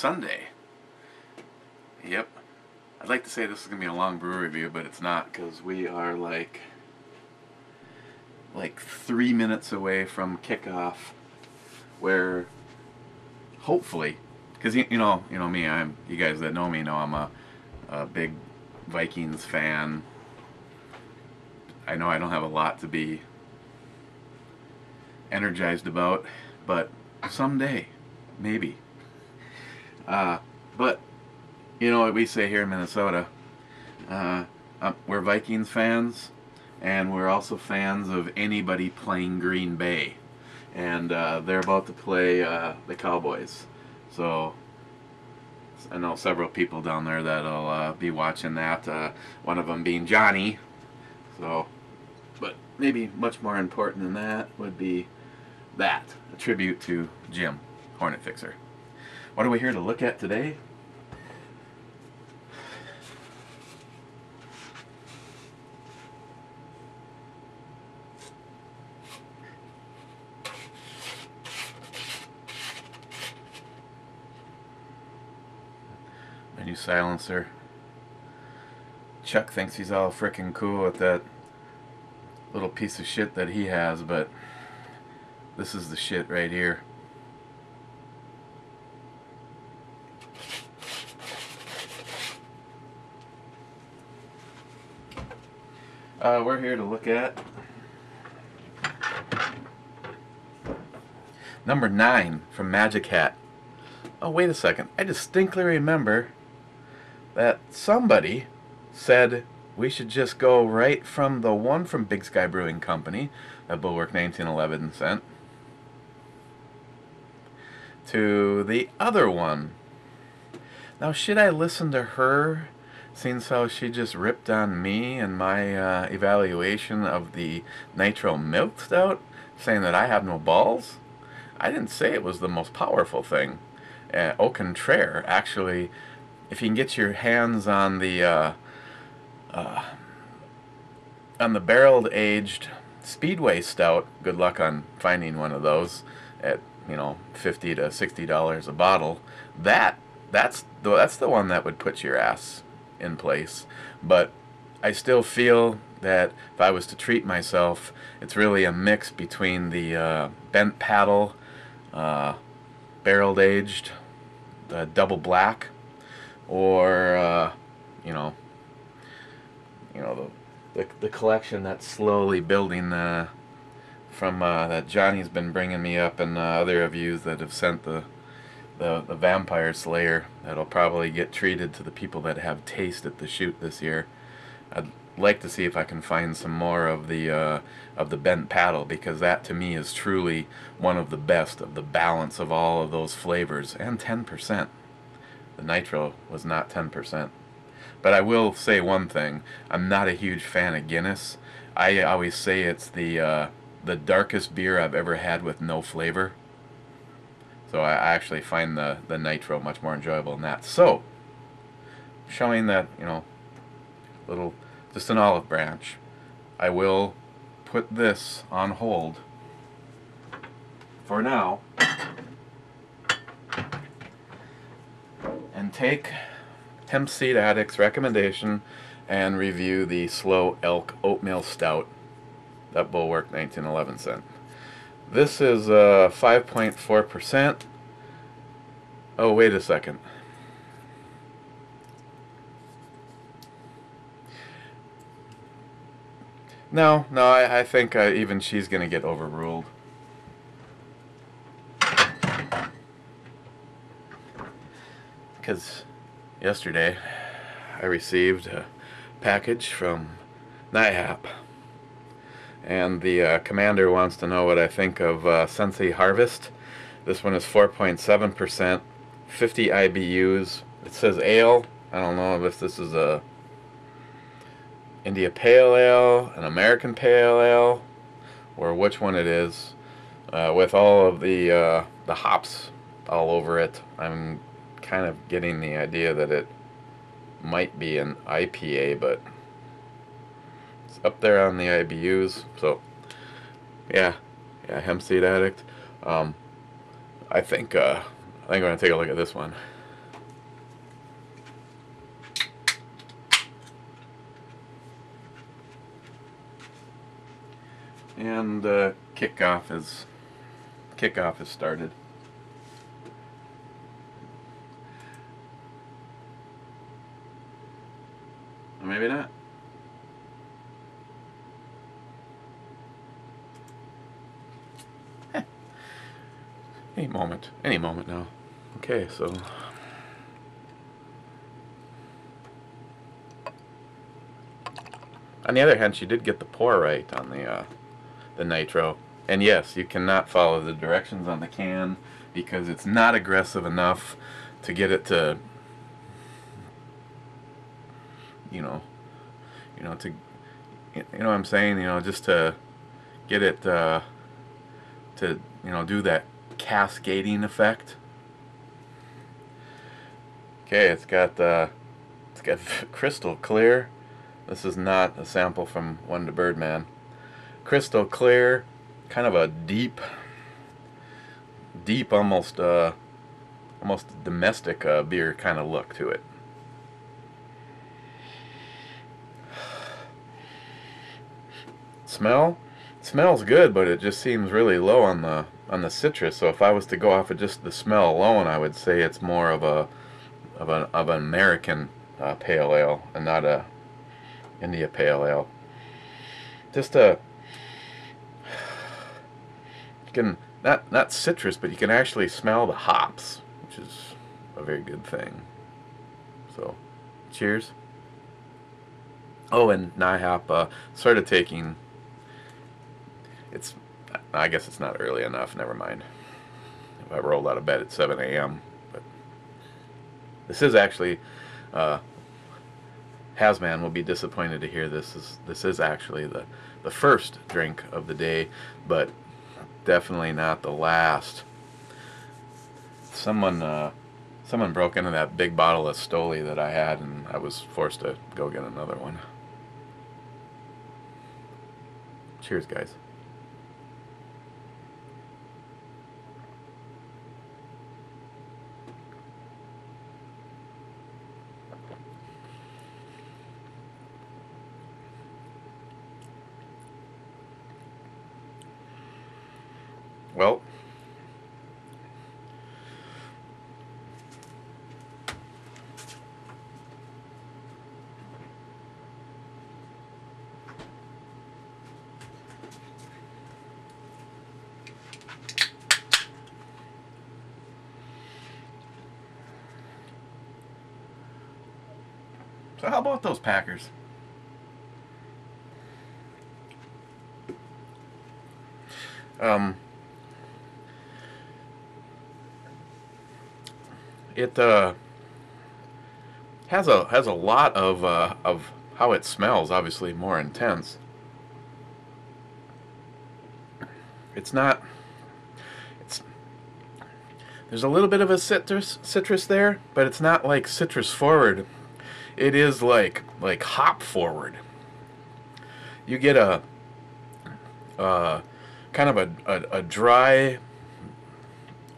Sunday. Yep. I'd like to say this is going to be a long brew review, but it's not, because we are like 3 minutes away from kickoff, where hopefully, because you know me, you guys that know me know I'm a big Vikings fan. I know I don't have a lot to be energized about, but someday, maybe. But you know what we say here in Minnesota, we're Vikings fans, and we're also fans of anybody playing Green Bay, and they're about to play the Cowboys, so I know several people down there that'll be watching that, one of them being Johnny. So, but maybe much more important than that would be that, a tribute to Jim, Hornet Fixer. What are we here to look at today? My new silencer. Chuck thinks he's all frickin' cool with that little piece of shit that he has, but this is the shit right here. We're here to look at number 9 from Magic Hat. Oh, wait a second. I distinctly remember that somebody said we should just go right from the one from Big Sky Brewing Company, that Bulwark 1911 sent, to the other one. Now, should I listen to her, seeing how she just ripped on me and my evaluation of the Nitro Milk Stout, saying that I have no balls? I didn't say it was the most powerful thing. Au contraire, actually, if you can get your hands on the barreled aged Speedway Stout, good luck on finding one of those at, you know, $50 to $60 a bottle. That's the one that would put your ass in place. But I still feel that if I was to treat myself, it's really a mix between the bent paddle, barreled aged, double black, or the collection that's slowly building from that Johnny's been bringing me up, and other of you that have sent the Vampire Slayer that'll probably get treated to the people that have taste at the shoot this year. I'd like to see if I can find some more of the bent paddle, because that to me is truly one of the best of the balance of all of those flavors, and 10%. The Nitro was not 10%. But I will say one thing, I'm not a huge fan of Guinness. I always say it's the darkest beer I've ever had with no flavor. So I actually find the Nitro much more enjoyable than that. So, showing that, you know, just an olive branch, I will put this on hold for now and take HempSeedAddict's recommendation and review the Slow Elk Oatmeal Stout that Bulwark 1911 sent. This is 5.4%. Oh, wait a second. No, I think even she's going to get overruled. Because yesterday I received a package from NIHAP, and the commander wants to know what I think of SENSI Harvest. This one is 4.7%, 50 IBUs. It says ale. I don't know if this is a India Pale Ale, an American Pale Ale, or which one it is. With all of the hops all over it, I'm kind of getting the idea that it might be an IPA, but it's up there on the IBUs. So yeah, HempSeedAddict. I think I'm gonna take a look at this one. And kickoff is started. Or maybe not. Any moment now. Okay, so on the other hand, she did get the pour right on the nitro. And yes, you cannot follow the directions on the can because it's not aggressive enough to get it to, what I'm saying, just to get it to, do that cascading effect. Okay, it's got crystal clear. This is not a sample from One to Birdman. Crystal clear, kind of a deep, almost domestic beer kind of look to it. Smells good, but it just seems really low on the citrus. So if I was to go off of just the smell alone, I would say it's more of an American pale ale and not a India pale ale. Just you can not citrus, but you can actually smell the hops, which is a very good thing. So, cheers. Oh, and NIHAP started taking. I guess it's not early enough. Never mind. If I rolled out of bed at 7 a.m. But this is actually. Hasman will be disappointed to hear this is actually the first drink of the day, but definitely not the last. Someone broke into that big bottle of Stoli that I had, and I was forced to go get another one. Cheers, guys. Well, so how about those Packers? It has a lot of how it smells, obviously more intense. There's a little bit of a citrus there, but it's not like citrus forward. It is like hop forward. You get a kind of a dry.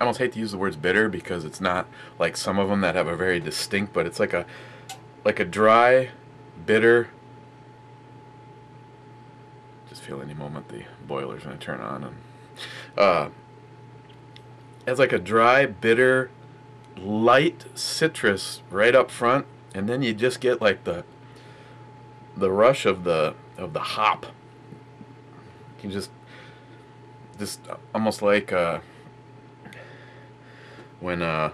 I almost hate to use the words bitter because it's not like some of them that have a very distinct, but it's like a dry, bitter. Just feel any moment the boiler's going to turn on, and it's like a dry, bitter, light citrus right up front, and then you just get like the rush of the hop. You can just almost like when if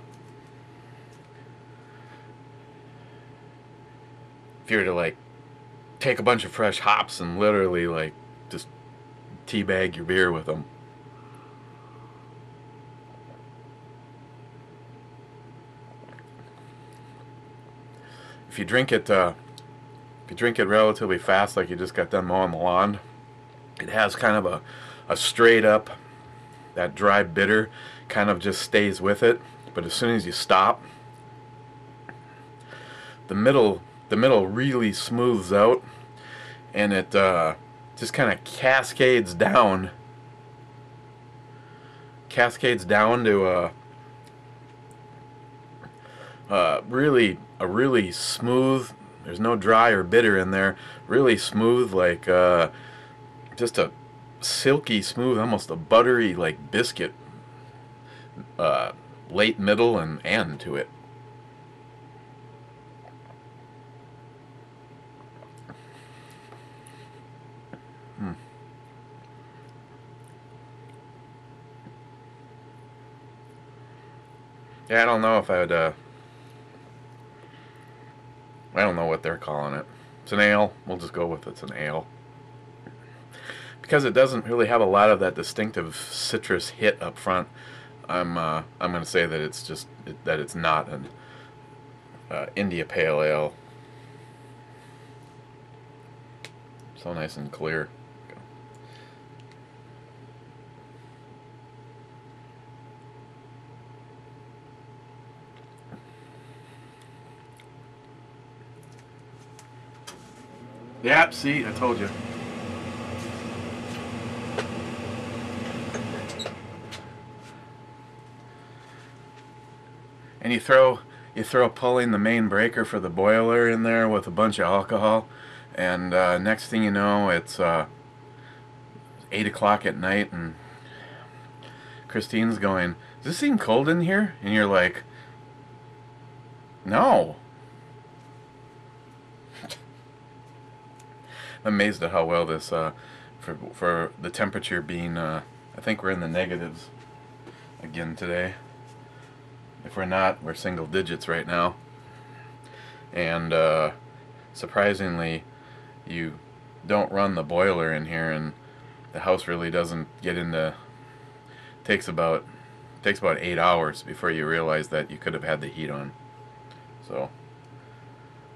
you were to like take a bunch of fresh hops and literally like just teabag your beer with them. If you drink it relatively fast, like you just got done mowing the lawn, it has kind of a straight up, that dry bitter kind of just stays with it. But as soon as you stop, the middle really smooths out, and it just kind of cascades down to a really smooth. There's no dry or bitter in there. Really smooth, like just a silky smooth, almost a buttery like biscuit, late, middle, and end to it. Yeah, I don't know if I would, I don't know what they're calling it. It's an ale. We'll just go with it's an ale. Because it doesn't really have a lot of that distinctive citrus hit up front, I'm going to say that it's just, that it's not an India Pale Ale. So nice and clear. Yeah, see, I told you. And you throw pulling the main breaker for the boiler in there with a bunch of alcohol, and next thing you know, it's 8 o'clock at night, and Christine's going, "Does this seem cold in here?" And you're like, "No." I'm amazed at how well this, for the temperature being, I think we're in the negatives again today. If we're not, we're single digits right now. And surprisingly, you don't run the boiler in here, and the house really doesn't get into, takes about 8 hours before you realize that you could have had the heat on. So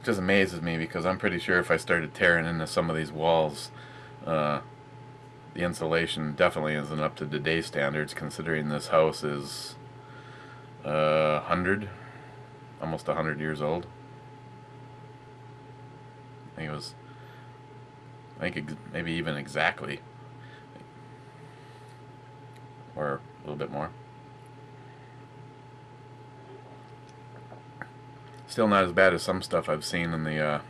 it just amazes me, because I'm pretty sure if I started tearing into some of these walls, the insulation definitely isn't up to today's standards, considering this house is 100, almost 100 years old. I think maybe even exactly, or a little bit more. Still not as bad as some stuff I've seen in the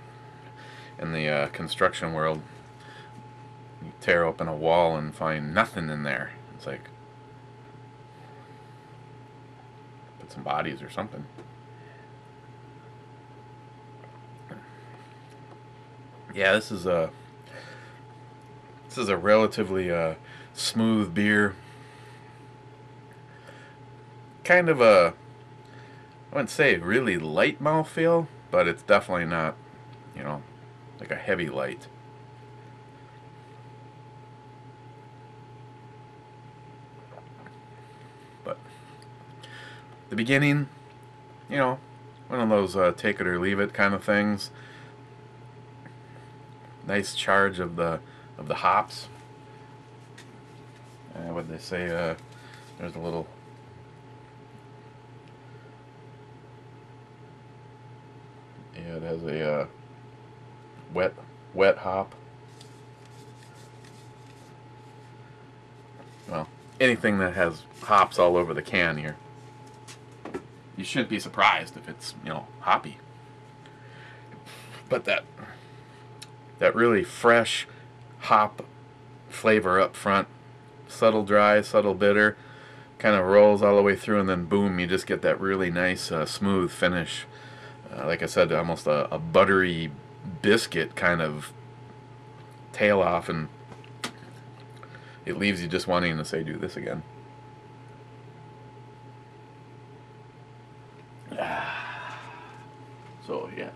construction world. You tear open a wall and find nothing in there. It's like, put some bodies or something. Yeah, this is a relatively smooth beer. Kind of a, I wouldn't say really light mouthfeel, but it's definitely not, you know, like a heavy light. But the beginning, you know, one of those take it or leave it kind of things. Nice charge of the hops. What did they say? There's a little. Yeah, it has a wet hop. Well, anything that has hops all over the can here, you shouldn't be surprised if it's, you know, hoppy. But that really fresh hop flavor up front, subtle dry, subtle bitter, kind of rolls all the way through, and then boom, you just get that really nice smooth finish. Like I said, almost a buttery biscuit kind of tail off, and it leaves you just wanting to say, do this again. So yeah.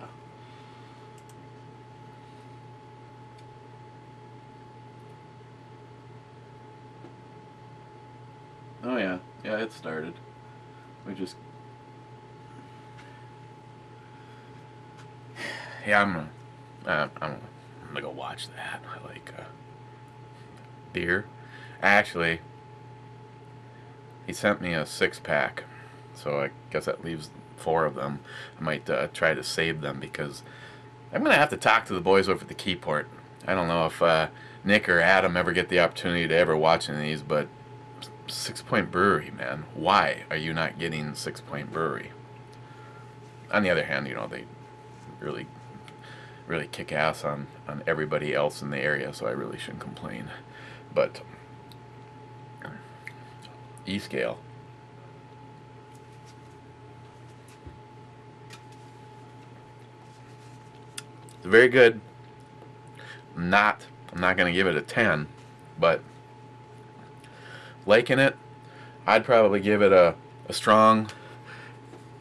Oh yeah, yeah, it started. We just, yeah, I'm gonna go watch that. I like beer. Actually, he sent me a 6-pack, so I guess that leaves 4 of them. I might try to save them, because I'm gonna have to talk to the boys over at the Keyport. I don't know if Nick or Adam ever get the opportunity to ever watch any of these, but SixPoint Brewery, man, why are you not getting SixPoint Brewery? On the other hand, you know, they really kick ass on everybody else in the area, so I really shouldn't complain. but E-scale. It's very good. I'm not going to give it a 10, but liking it. I'd probably give it a strong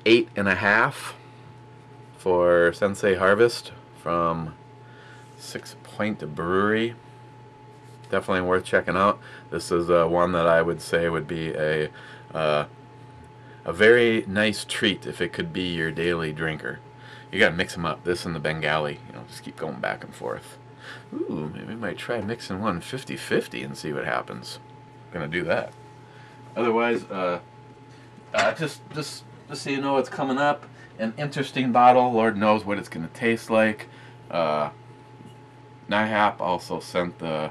8.5 for SENSI Harvest from SixPoint Brewery. Definitely worth checking out. This is one that I would say would be a very nice treat if it could be your daily drinker. You gotta mix them up. This and the Bengali, you know, just keep going back and forth. Ooh, maybe I might try mixing one 50-50 and see what happens. I'm gonna do that. Otherwise, just so you know what's coming up, an interesting bottle. Lord knows what it's gonna taste like. NIHAP also sent the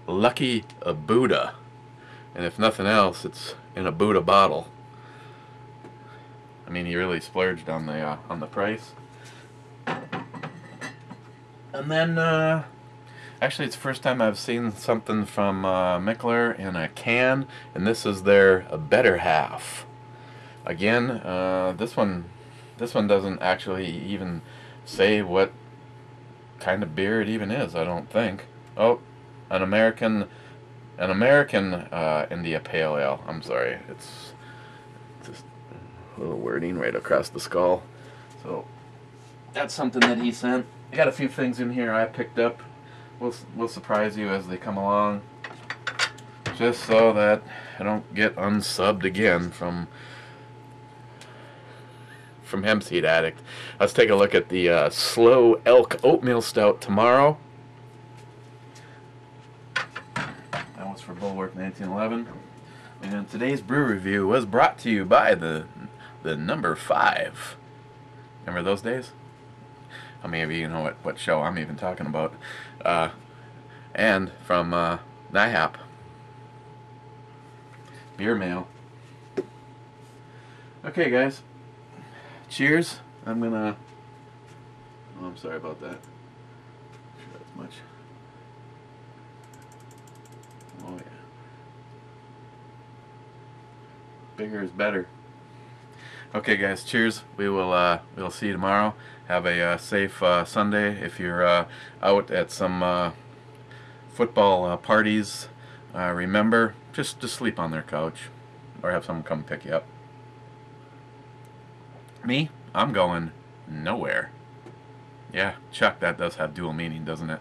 Lucky Buddha, and if nothing else, it's in a Buddha bottle. I mean, he really splurged on the price. And then, actually, it's the first time I've seen something from Mikkeller in a can, and this is their Better Half. Again, this one doesn't actually even say what kind of beer it even is. I don't think. Oh, an American India Pale Ale. I'm sorry, it's just a little wording right across the skull. So that's something that he sent. I got a few things in here I picked up. We'll surprise you as they come along, just so that I don't get unsubbed again from HempSeedAddict. Let's take a look at the Slow Elk Oatmeal Stout tomorrow. That was for Bulwark 1911. And today's brew review was brought to you by the number 5. Remember those days? How many of you know what show I'm even talking about? And from NIHAP. Beer mail. Okay, guys. Cheers. I'm gonna... Oh, I'm sorry about that. Sure, that's much. Oh yeah. Bigger is better. Okay, guys. Cheers. We'll see you tomorrow. Have a safe Sunday. If you're out at some football parties, remember, just sleep on their couch, or have someone come pick you up. Me, I'm going nowhere. Yeah, Chuck, that does have dual meaning, doesn't it?